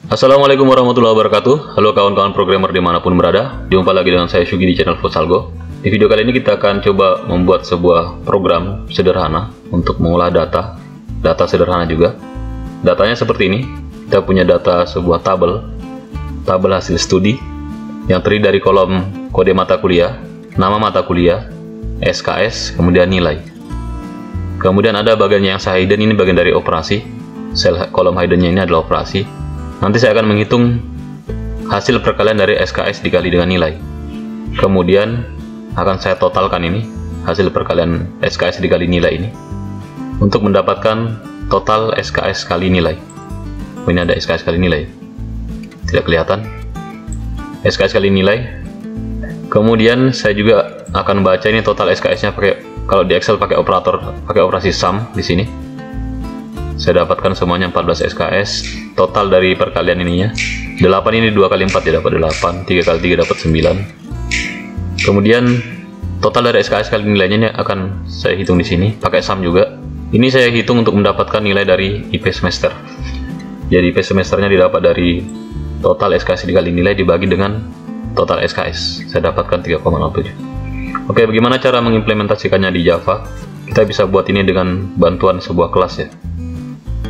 Assalamualaikum warahmatullahi wabarakatuh. Halo kawan-kawan programmer dimanapun berada. Jumpa lagi dengan saya Syugi di channel Futsalgo. Di video kali ini kita akan coba membuat sebuah program sederhana untuk mengolah data sederhana juga. Datanya seperti ini. Kita punya data sebuah tabel hasil studi yang terdiri dari kolom kode mata kuliah, nama mata kuliah, SKS, kemudian nilai. Kemudian ada bagian yang saya hidden, ini bagian dari operasi. Sel kolom hiddennya ini adalah operasi. Nanti saya akan menghitung hasil perkalian dari SKS dikali dengan nilai. Kemudian akan saya totalkan ini, hasil perkalian SKS dikali nilai ini, untuk mendapatkan total SKS kali nilai. Ini ada SKS kali nilai. Tidak kelihatan. SKS kali nilai. Kemudian saya juga akan baca ini total SKS-nya pakai, kalau di Excel pakai operasi sum di sini. Saya dapatkan semuanya 14 SKS total dari perkalian ininya. 8 ini 2 kali 4 ya dapat 8, 3 kali 3 dapat 9. Kemudian total dari SKS kali nilainya ini akan saya hitung di sini pakai sum juga. Ini saya hitung untuk mendapatkan nilai dari IP semester. Jadi IP semesternya didapat dari total SKS dikali nilai dibagi dengan total SKS. Saya dapatkan 3,07. Oke, bagaimana cara mengimplementasikannya di Java? Kita bisa buat ini dengan bantuan sebuah kelas ya.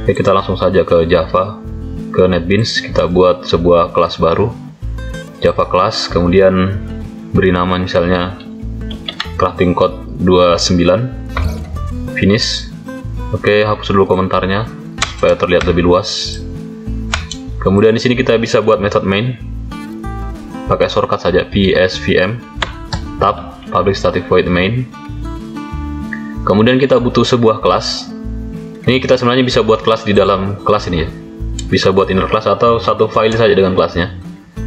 Oke, kita langsung saja ke Java, ke NetBeans. Kita buat sebuah kelas baru, Java class, kemudian beri nama misalnya crafting code 29, finish. Oke, hapus dulu komentarnya supaya terlihat lebih luas. Kemudian di sini kita bisa buat metode main pakai shortcut saja, psvm tab public static void main. Kemudian kita butuh sebuah kelas. Ini kita sebenarnya bisa buat kelas di dalam kelas ini ya. Bisa buat inner class atau satu file saja dengan kelasnya.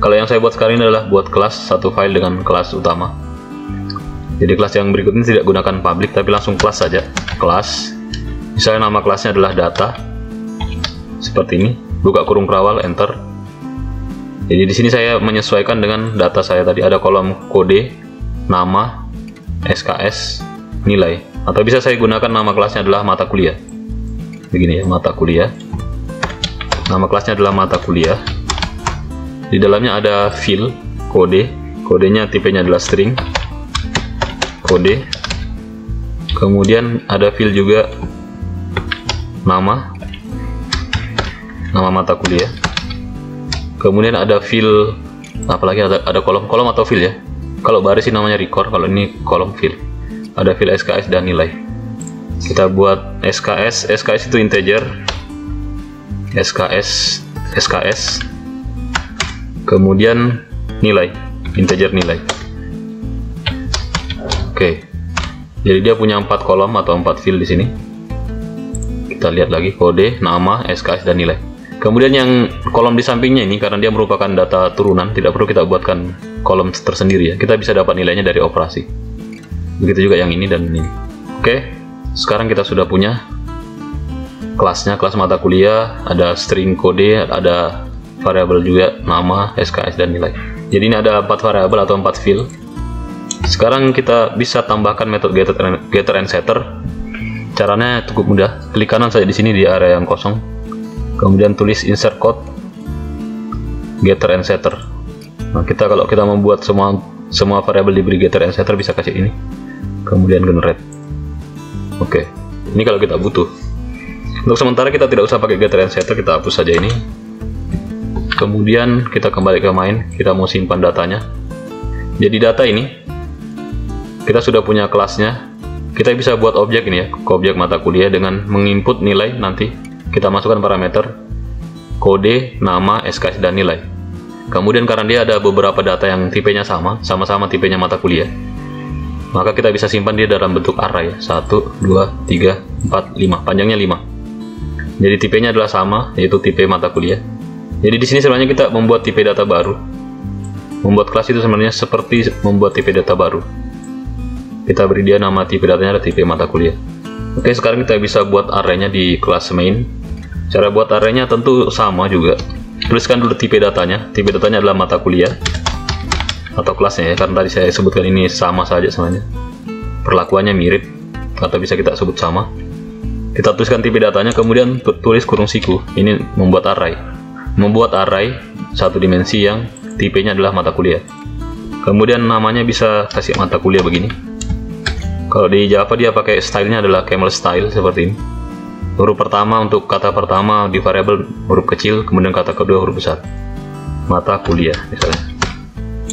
Kalau yang saya buat sekarang ini adalah buat kelas satu file dengan kelas utama. Jadi kelas yang berikut ini tidak gunakan public tapi langsung kelas saja. Kelas. Misalnya nama kelasnya adalah data. Seperti ini. Buka kurung kerawal, enter. Jadi di sini saya menyesuaikan dengan data saya tadi, ada kolom kode, nama, SKS, nilai. Atau bisa saya gunakan nama kelasnya adalah mata kuliah. Begini ya, mata kuliah. Nama kelasnya adalah mata kuliah. Di dalamnya ada field, kode. Kodenya tipenya adalah string. Kode. Kemudian ada field juga nama mata kuliah. Kemudian ada field, apalagi ada kolom atau field ya. Kalau baris ini namanya record, kalau ini kolom field. Ada field SKS dan nilai. Kita buat SKS itu integer, SKS, kemudian nilai, integer nilai. Oke, jadi dia punya 4 kolom atau 4 field di sini. Kita lihat lagi kode, nama, SKS dan nilai. Kemudian yang kolom di sampingnya ini karena dia merupakan data turunan, tidak perlu kita buatkan kolom tersendiri ya. Kita bisa dapat nilainya dari operasi. Begitu juga yang ini dan ini. Oke. Sekarang kita sudah punya kelasnya, kelas mata kuliah, ada string kode, ada variabel juga, nama, SKS, dan nilai. Jadi ini ada 4 variabel atau 4 field. Sekarang kita bisa tambahkan metode getter and setter. Caranya cukup mudah. Klik kanan saja di sini di area yang kosong. Kemudian tulis insert code getter and setter. Nah, kalau kita membuat semua variabel diberi getter and setter bisa kasih ini. Kemudian generate. Oke, ini kalau kita butuh. Untuk sementara kita tidak usah pakai getter and setter, kita hapus saja ini. Kemudian kita kembali ke main, kita mau simpan datanya. Jadi data ini kita sudah punya kelasnya. Kita bisa buat objek ini ya, objek mata kuliah dengan menginput nilai, nanti kita masukkan parameter kode, nama, SKS dan nilai. Kemudian karena dia ada beberapa data yang tipenya sama-sama tipenya mata kuliah, maka kita bisa simpan dia dalam bentuk array ya. 1, 2, 3, 4, 5. Panjangnya 5. Jadi tipenya adalah sama, yaitu tipe mata kuliah. Jadi di sini sebenarnya kita membuat tipe data baru. Membuat kelas itu sebenarnya seperti membuat tipe data baru. Kita beri dia nama tipe datanya adalah tipe mata kuliah. Oke, sekarang kita bisa buat array-nya di kelas main. Cara buat array-nya tentu sama juga. Tuliskan dulu tipe datanya. Tipe datanya adalah mata kuliah atau kelasnya ya, karena tadi saya sebutkan ini sama saja semuanya, perlakuannya mirip atau bisa kita sebut sama. Kita tuliskan tipe datanya, kemudian tulis kurung siku, ini membuat array. membuat array satu dimensi yang tipenya adalah mata kuliah. Kemudian namanya bisa kasih mata kuliah begini. Kalau di Java dia pakai stylenya adalah camel style seperti ini. Huruf pertama untuk kata pertama di variabel huruf kecil, kemudian kata kedua huruf besar. Mata kuliah misalnya.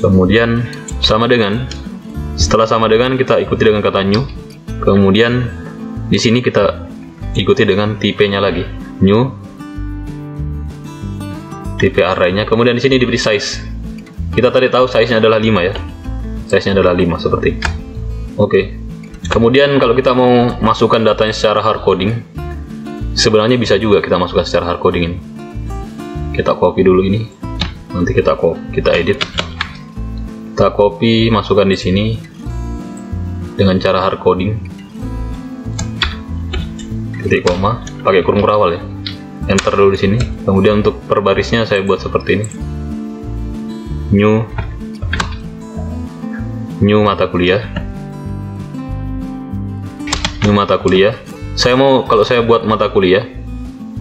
Kemudian sama dengan, setelah sama dengan kita ikuti dengan kata new. Kemudian di sini kita ikuti dengan tipenya lagi, new, tipe array-nya. Kemudian di sini diberi size. Kita tadi tahu size-nya adalah 5 ya. Size-nya adalah 5 seperti ini. Oke. Kemudian kalau kita mau masukkan datanya secara hard coding, sebenarnya bisa juga kita masukkan secara hard coding ini. Kita copy dulu ini. Nanti kita edit. Kita copy, masukkan di sini dengan cara hard coding. Titik koma, pakai kurung kurawal ya. Enter dulu di sini. Kemudian untuk per barisnya saya buat seperti ini. New mata kuliah. New mata kuliah. Kalau saya buat mata kuliah,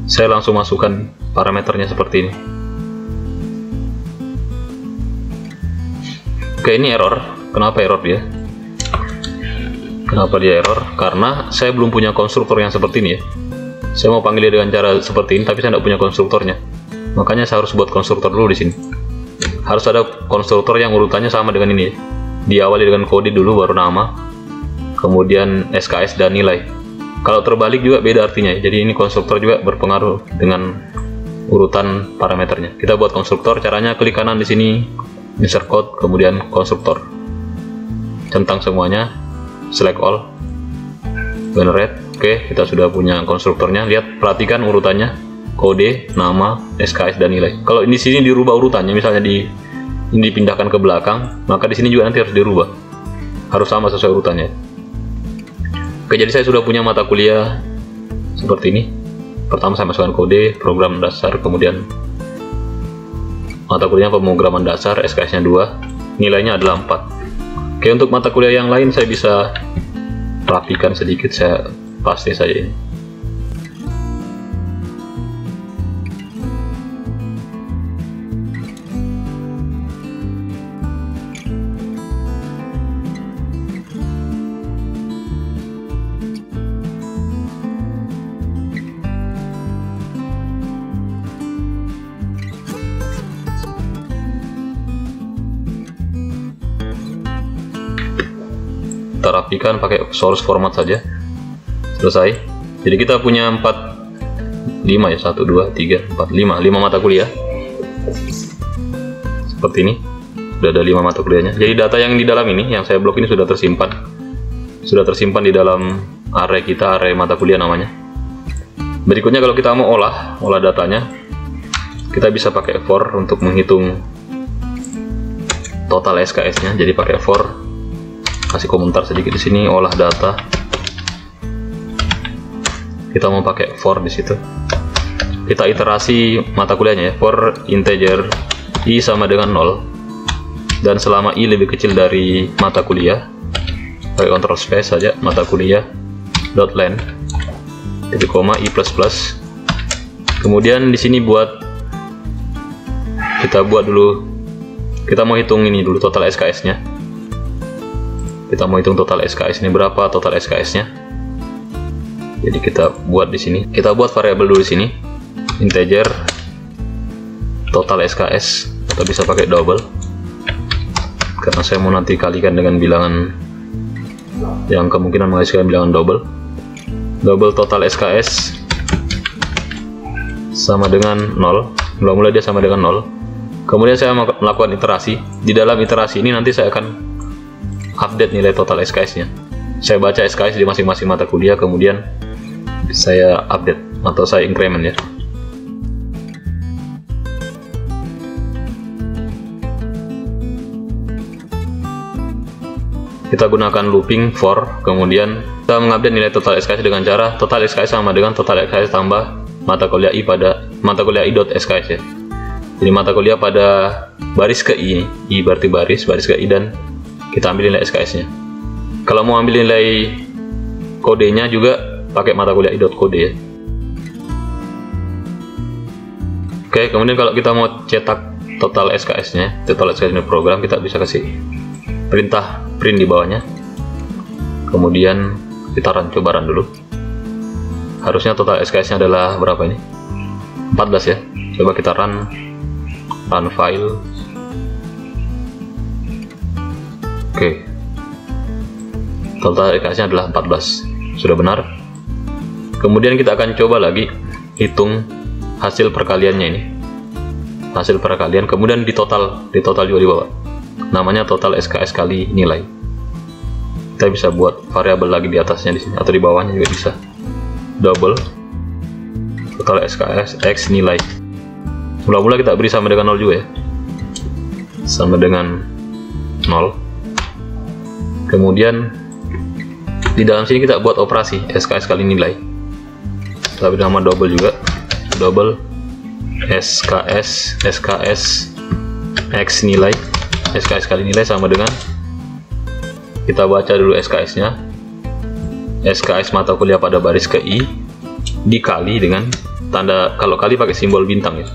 saya langsung masukkan parameternya seperti ini. Oke, ini error. Kenapa error dia? Kenapa dia error? Karena saya belum punya konstruktor yang seperti ini ya. Saya mau panggil dia dengan cara seperti ini, tapi saya tidak punya konstruktornya. Makanya saya harus buat konstruktor dulu di sini. Harus ada konstruktor yang urutannya sama dengan ini ya. Diawali dengan kode dulu, baru nama, kemudian SKS dan nilai. Kalau terbalik juga beda artinya ya. Jadi ini konstruktor juga berpengaruh dengan urutan parameternya. Kita buat konstruktor, caranya klik kanan di sini, insert code, kemudian konstruktor. Centang semuanya, select all, generate. Oke, kita sudah punya konstruktornya. Lihat, perhatikan urutannya, kode, nama, SKS dan nilai. Kalau di sini dirubah urutannya, misalnya ini dipindahkan ke belakang, maka di sini juga nanti harus dirubah. Harus sama sesuai urutannya. Oke, jadi saya sudah punya mata kuliah seperti ini. Pertama saya masukkan kode, program dasar, kemudian mata kuliahnya pemrograman dasar, SKS-nya 2, nilainya adalah 4. Oke, untuk mata kuliah yang lain saya bisa rapikan sedikit, saya paste saja ini. Kita rapikan pakai source format saja. Selesai. Jadi kita punya 5 ya, 1, 2, 3, 4, 5 mata kuliah seperti ini. Sudah ada 5 mata kuliahnya. Jadi data yang di dalam ini, yang saya blok ini sudah tersimpan di dalam array kita, array mata kuliah namanya. Berikutnya kalau kita mau olah datanya, kita bisa pakai for untuk menghitung total SKS-nya. Jadi pakai for, kasih komentar sedikit di sini, olah data. Kita mau pakai for di situ. Kita iterasi mata kuliahnya ya. For integer i sama dengan 0, dan selama i lebih kecil dari mata kuliah, pakai control space saja, mata kuliah dot length titik koma i plus plus. Kemudian di sini kita mau hitung ini dulu total SKS-nya. Kita mau hitung total SKS ini berapa, total SKS-nya. Jadi kita buat di sini. Kita buat variabel dulu di sini. Integer total SKS, atau bisa pakai double. Karena saya mau nanti kalikan dengan bilangan yang kemungkinan menghasilkan bilangan double. Double total SKS sama dengan 0. Mula-mula dia sama dengan 0. Kemudian saya melakukan iterasi. Di dalam iterasi ini nanti saya akan update nilai total SKS-nya. Saya baca SKS di masing-masing mata kuliah, kemudian saya update atau saya increment ya. Kita gunakan looping for, kemudian kita mengupdate nilai total SKS dengan cara total SKS sama dengan total SKS tambah mata kuliah i pada mata kuliah i.sks ya. Jadi mata kuliah pada baris ke i, i berarti baris ke i, dan kita ambil nilai SKS-nya. Kalau mau ambil nilai kodenya juga pakai mata kuliah i.kode ya. Oke, kemudian kalau kita mau cetak total SKS-nya, total SKS program, kita bisa kasih perintah print di bawahnya. Kemudian kita coba run dulu. Harusnya total SKS-nya adalah berapa ini? 14 ya. Coba kita run file. Oke. Total SKS-nya adalah 14. Sudah benar. Kemudian kita akan coba lagi hitung hasil perkaliannya ini. Hasil perkalian, kemudian di total juga di bawah. Namanya total SKS kali nilai. Kita bisa buat variabel lagi di atasnya di sini atau di bawahnya juga bisa. Double total SKS X nilai. Mula-mula kita beri sama dengan 0 juga ya. Sama dengan 0. Kemudian di dalam sini kita buat operasi SKS kali nilai. Kita beri nama double juga. Double SKS X nilai. SKS kali nilai sama dengan, kita baca dulu SKS-nya. SKS mata kuliah pada baris ke I dikali dengan tanda, kalau kali pakai simbol bintang ya,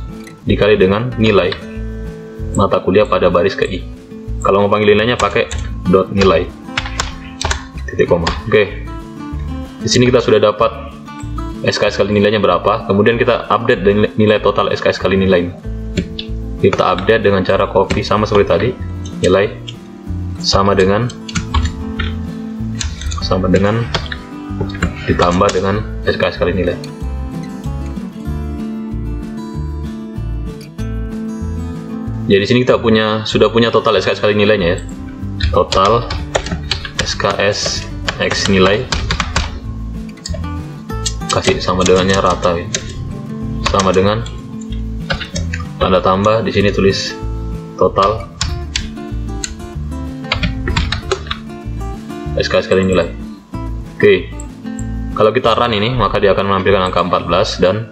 dikali dengan nilai mata kuliah pada baris ke I. Kalau mau panggil nilainya pakai dot nilai titik koma. Oke, di sini kita sudah dapat SKS kali nilainya berapa. Kemudian kita update nilai total SKS kali nilai. Kita update dengan cara copy sama seperti tadi. Nilai sama dengan ditambah dengan SKS kali nilai. Jadi sini kita sudah punya total SKS kali nilainya ya. Total SKS X nilai, kasih sama dengannya rata ya. Sama dengan tanda tambah, di sini tulis total SKS kali nilai. Oke. Kalau kita run ini, maka dia akan menampilkan angka 14 dan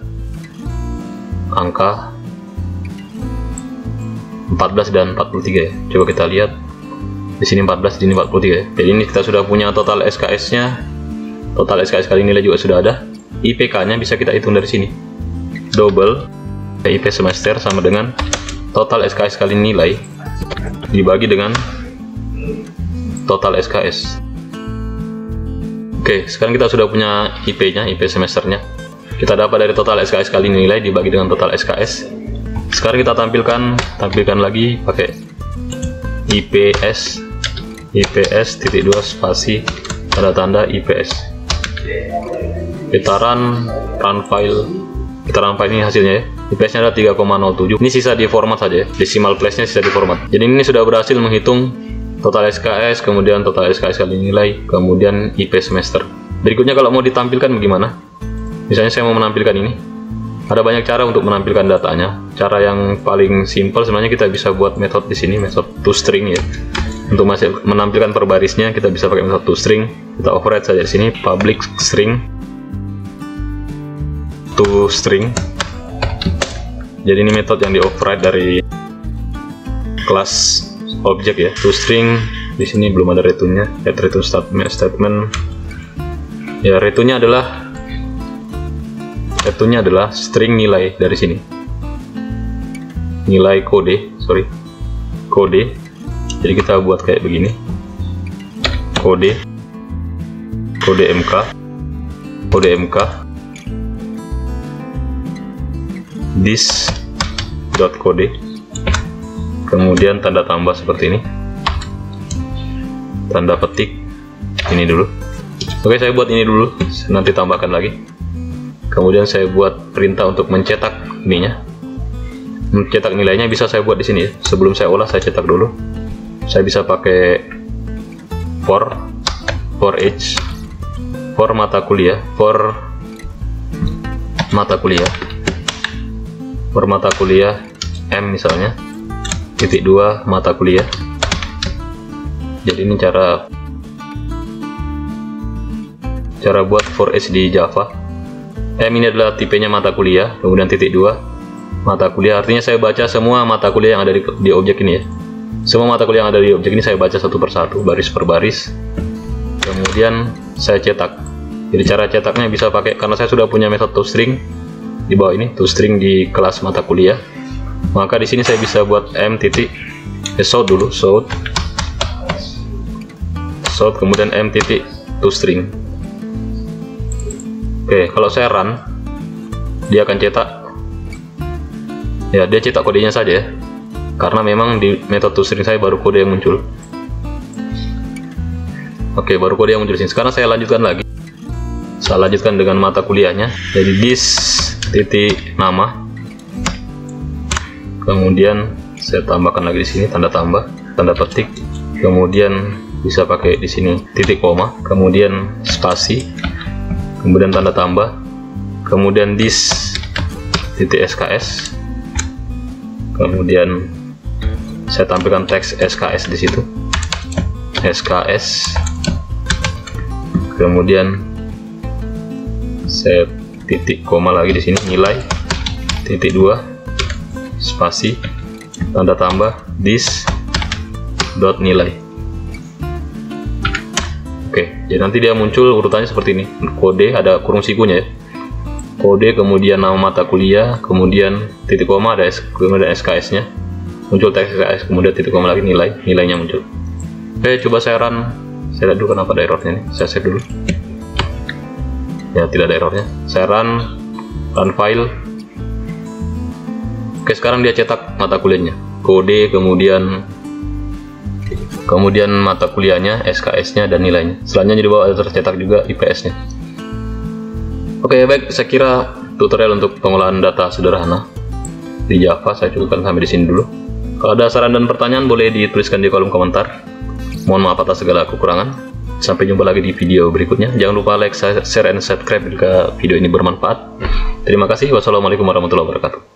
angka 14 dan 43 ya. Coba kita lihat. Di sini 14, di sini 43 ya. Jadi ini kita sudah punya total SKS-nya. Total SKS kali nilai juga sudah ada. IPK-nya bisa kita hitung dari sini. Double IP semester sama dengan total SKS kali nilai dibagi dengan total SKS. Oke, sekarang kita sudah punya IP-nya, IP semesternya. Kita dapat dari total SKS kali nilai dibagi dengan total SKS. Sekarang kita tampilkan lagi pakai IPS titik 2 spasi tanda IPS. Kita run file. Kita run file ini hasilnya ya. IPS-nya ada 3,07. Ini sisa di format saja ya. Decimal place-nya sisa di format. Jadi ini sudah berhasil menghitung total SKS, kemudian total SKS kali nilai, kemudian IP semester. Berikutnya kalau mau ditampilkan bagaimana? Misalnya saya mau menampilkan ini. Ada banyak cara untuk menampilkan datanya. Cara yang paling simpel sebenarnya kita bisa buat metode di sini, metode toString ya. Untuk menampilkan per barisnya kita bisa pakai metode toString. Kita override saja di sini public string toString. Jadi ini metode yang di override dari kelas objek ya. toString di sini belum ada return-nya. Return statement. Ya, return-nya adalah string nilai dari sini. Nilai kode. Jadi kita buat kayak begini. Kode MK this.kode, kemudian tanda tambah seperti ini, tanda petik ini dulu. Oke, saya buat ini dulu, nanti tambahkan lagi. Kemudian saya buat perintah untuk mencetak ininya. Mencetak nilainya bisa saya buat di sini ya. Sebelum saya olah, saya cetak dulu. Saya bisa pakai for each, for mata kuliah, M misalnya, titik 2 mata kuliah. Jadi ini cara buat for each di Java. M ini adalah tipenya mata kuliah, kemudian titik 2 mata kuliah, artinya saya baca semua mata kuliah yang ada di objek ini ya. Semua mata kuliah yang ada di objek ini saya baca satu persatu, baris per baris, kemudian saya cetak. Jadi cara cetaknya bisa pakai, karena saya sudah punya metode toString, di bawah ini, toString di kelas mata kuliah. Maka di sini saya bisa buat shout dulu, shout, kemudian toString. Oke, kalau saya run, dia akan cetak, ya dia cetak kodenya saja ya, karena memang di metode toString saya baru kode yang muncul. Oke, baru kode yang muncul sini. Sekarang saya lanjutkan lagi. Saya lanjutkan dengan mata kuliahnya. Jadi this titik nama. Kemudian saya tambahkan lagi di sini tanda tambah, tanda petik. Kemudian bisa pakai di sini titik koma, kemudian spasi, kemudian tanda tambah, kemudian this titik SKS. Kemudian saya tampilkan teks SKS di situ. SKS. Kemudian saya titik koma lagi di sini, nilai, titik 2, spasi, tanda tambah, this dot nilai. Oke, jadi nanti dia muncul urutannya seperti ini. Kode ada kurung sikunya ya. Kode, kemudian nama mata kuliah, kemudian titik koma, kemudian SKS-nya. Muncul teks SKS, kemudian titik koma lagi, nilainya muncul. Oke, coba saya run. Saya lihat dulu kenapa ada errornya nih. Saya save dulu. Ya, tidak ada errornya. Saya run file. Oke, sekarang dia cetak mata kuliahnya. Kode, kemudian mata kuliahnya, SKS-nya, dan nilainya. Selanjutnya di bawah ada tercetak juga IPS-nya. Oke, baik. Saya kira tutorial untuk pengolahan data sederhana di Java saya cukupkan sampai di sini dulu. Kalau ada saran dan pertanyaan boleh dituliskan di kolom komentar. Mohon maaf atas segala kekurangan. Sampai jumpa lagi di video berikutnya. Jangan lupa like, share, and subscribe jika video ini bermanfaat. Terima kasih. Wassalamualaikum warahmatullahi wabarakatuh.